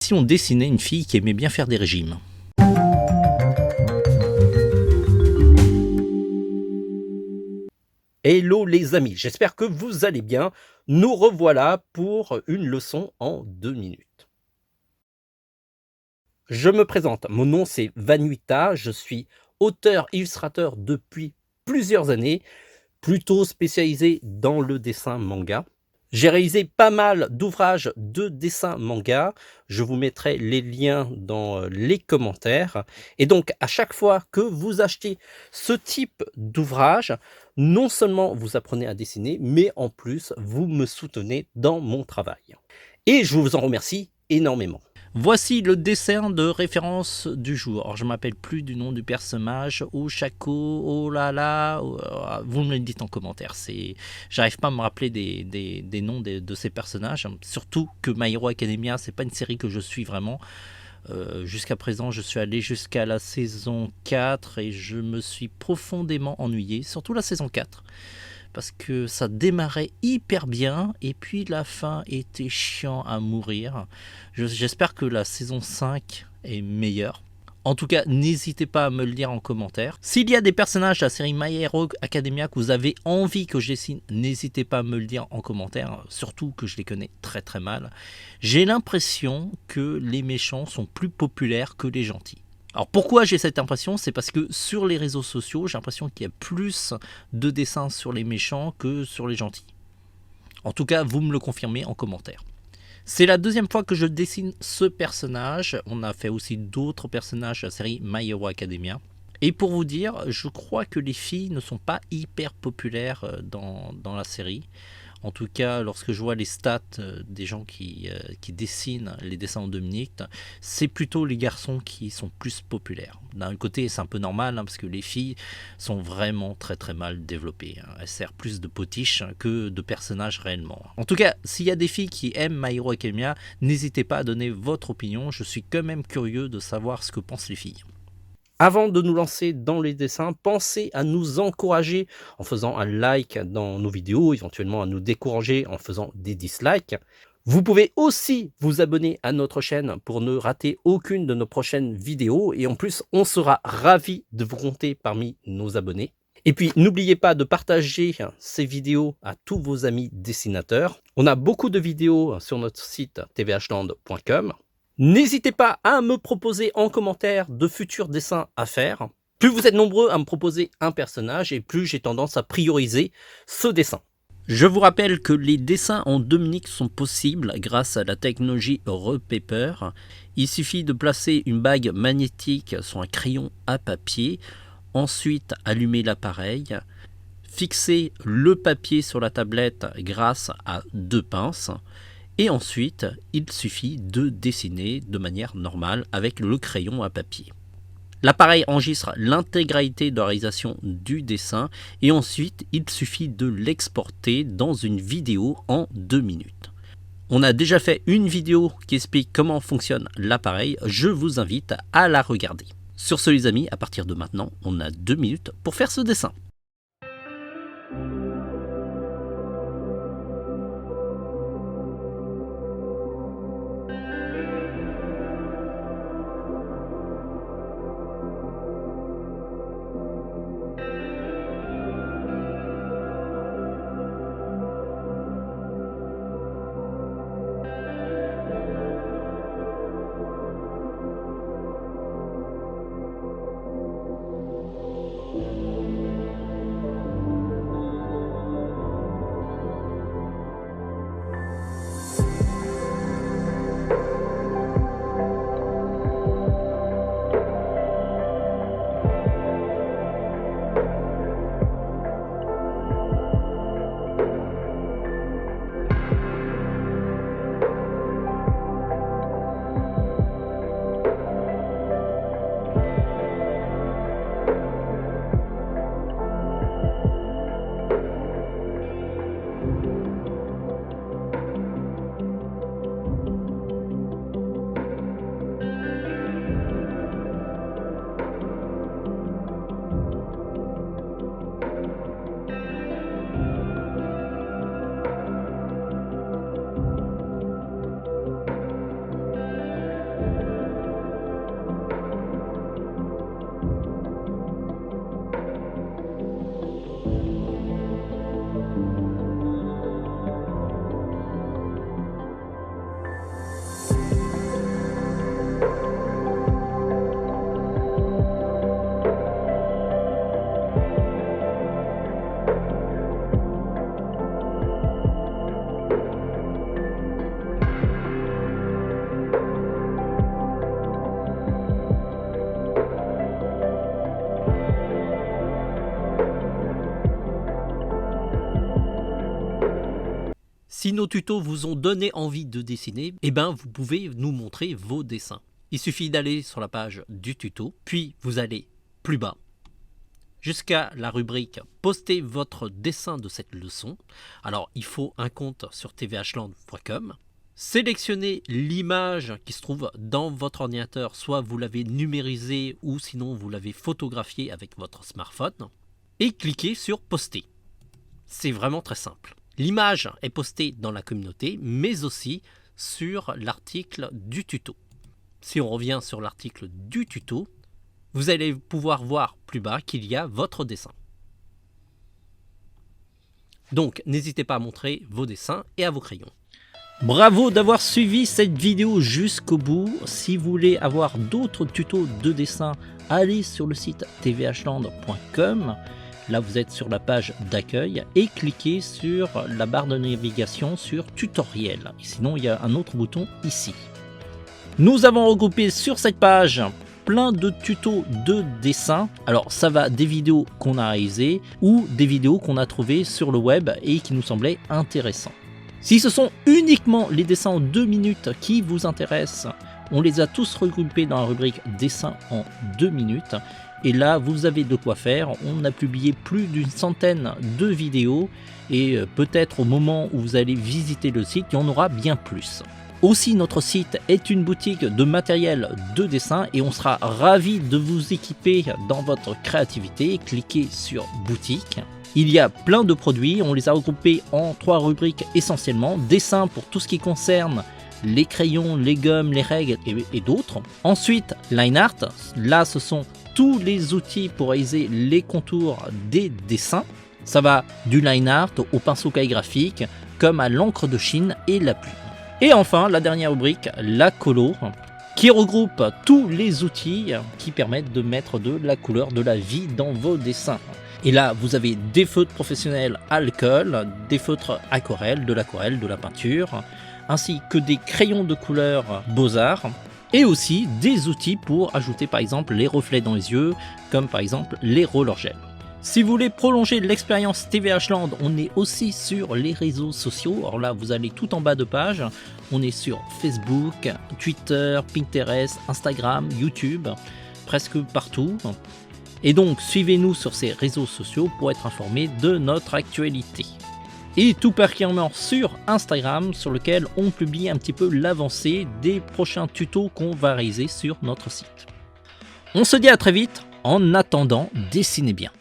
Si on dessinait une fille qui aimait bien faire des régimes. Hello les amis, j'espère que vous allez bien. Nous revoilà pour une leçon en 2 minutes. Je me présente, mon nom c'est Vanuita, je suis auteur-illustrateur depuis plusieurs années, plutôt spécialisé dans le dessin manga. J'ai réalisé pas mal d'ouvrages de dessin manga, je vous mettrai les liens dans les commentaires. Et donc à chaque fois que vous achetez ce type d'ouvrage, non seulement vous apprenez à dessiner, mais en plus vous me soutenez dans mon travail. Et je vous en remercie énormément. Voici le dessin de référence du jour. Alors, je ne m'appelle plus du nom du personnage, Oshako, oh là là, vous me le dites en commentaire. J'arrive pas à me rappeler des noms de ces personnages, surtout que My Hero Academia, c'est pas une série que je suis vraiment. Jusqu'à présent, je suis allé jusqu'à la saison 4 et je me suis profondément ennuyé, surtout la saison 4. Parce que ça démarrait hyper bien et puis la fin était chiant à mourir. J'espère que la saison 5 est meilleure. En tout cas, n'hésitez pas à me le dire en commentaire. S'il y a des personnages de la série My Hero Academia que vous avez envie que je dessine, n'hésitez pas à me le dire en commentaire, surtout que je les connais très très mal. J'ai l'impression que les méchants sont plus populaires que les gentils. Alors pourquoi j'ai cette impression? C'est parce que sur les réseaux sociaux, j'ai l'impression qu'il y a plus de dessins sur les méchants que sur les gentils. En tout cas, vous me le confirmez en commentaire. C'est la deuxième fois que je dessine ce personnage. On a fait aussi d'autres personnages de la série My Hero Academia. Et pour vous dire, je crois que les filles ne sont pas hyper populaires dans la série. En tout cas, lorsque je vois les stats des gens qui dessinent les dessins en 2 minutes, c'est plutôt les garçons qui sont plus populaires. D'un côté, c'est un peu normal, parce que les filles sont vraiment très très mal développées. Elles servent plus de potiches que de personnages réellement. En tout cas, s'il y a des filles qui aiment My Hero Academia, n'hésitez pas à donner votre opinion. Je suis quand même curieux de savoir ce que pensent les filles. Avant de nous lancer dans les dessins, pensez à nous encourager en faisant un like dans nos vidéos, éventuellement à nous décourager en faisant des dislikes. Vous pouvez aussi vous abonner à notre chaîne pour ne rater aucune de nos prochaines vidéos. Et en plus, on sera ravis de vous compter parmi nos abonnés. Et puis, n'oubliez pas de partager ces vidéos à tous vos amis dessinateurs. On a beaucoup de vidéos sur notre site tvhland.com. N'hésitez pas à me proposer en commentaire de futurs dessins à faire. Plus vous êtes nombreux à me proposer un personnage et plus j'ai tendance à prioriser ce dessin. Je vous rappelle que les dessins en 2 minutes sont possibles grâce à la technologie Repaper. Il suffit de placer une bague magnétique sur un crayon à papier, ensuite allumer l'appareil, fixer le papier sur la tablette grâce à 2 pinces, et ensuite il suffit de dessiner de manière normale avec le crayon à papier. L'appareil enregistre l'intégralité de la réalisation du dessin et ensuite il suffit de l'exporter dans une vidéo en 2 minutes. On a déjà fait une vidéo qui explique comment fonctionne l'appareil, je vous invite à la regarder. Sur ce les amis, à partir de maintenant, on a 2 minutes pour faire ce dessin. Si nos tutos vous ont donné envie de dessiner, eh ben vous pouvez nous montrer vos dessins. Il suffit d'aller sur la page du tuto, puis vous allez plus bas, jusqu'à la rubrique « Postez votre dessin de cette leçon ». Alors, il faut un compte sur tvhland.com. Sélectionnez l'image qui se trouve dans votre ordinateur, soit vous l'avez numérisée ou sinon vous l'avez photographiée avec votre smartphone, et cliquez sur « Poster ». C'est vraiment très simple. L'image est postée dans la communauté, mais aussi sur l'article du tuto. Si on revient sur l'article du tuto, vous allez pouvoir voir plus bas qu'il y a votre dessin. Donc, n'hésitez pas à montrer vos dessins et à vos crayons. Bravo d'avoir suivi cette vidéo jusqu'au bout. Si vous voulez avoir d'autres tutos de dessin, allez sur le site tvhland.com. Là, vous êtes sur la page d'accueil et cliquez sur la barre de navigation sur tutoriel. Sinon, il y a un autre bouton ici. Nous avons regroupé sur cette page plein de tutos de dessin. Alors, ça va des vidéos qu'on a réalisées ou des vidéos qu'on a trouvées sur le web et qui nous semblaient intéressants. Si ce sont uniquement les dessins en 2 minutes qui vous intéressent, on les a tous regroupés dans la rubrique dessins en 2 minutes. Et là, vous avez de quoi faire. On a publié plus d'une centaine de vidéos et peut-être au moment où vous allez visiter le site, il y en aura bien plus. Aussi, notre site est une boutique de matériel de dessin et on sera ravis de vous équiper dans votre créativité. Cliquez sur boutique. Il y a plein de produits, on les a regroupés en 3 rubriques essentiellement. Dessin pour tout ce qui concerne les crayons, les gommes, les règles et d'autres. Ensuite, line art, là ce sont tous les outils pour réaliser les contours des dessins. Ça va du line art au pinceau calligraphique, comme à l'encre de Chine et la plume. Et enfin, la dernière rubrique, la colo, qui regroupe tous les outils qui permettent de mettre de la couleur, de la vie dans vos dessins. Et là, vous avez des feutres professionnels alcool, des feutres aquarelles, de la peinture, ainsi que des crayons de couleur Beaux-Arts, et aussi des outils pour ajouter par exemple les reflets dans les yeux, comme par exemple les roller gel. Si vous voulez prolonger l'expérience tvhland, on est aussi sur les réseaux sociaux. Alors là, vous allez tout en bas de page. On est sur Facebook, Twitter, Pinterest, Instagram, YouTube, presque partout. Et donc, suivez-nous sur ces réseaux sociaux pour être informé de notre actualité. Et tout particulièrement sur Instagram, sur lequel on publie un petit peu l'avancée des prochains tutos qu'on va réaliser sur notre site. On se dit à très vite. En attendant, dessinez bien.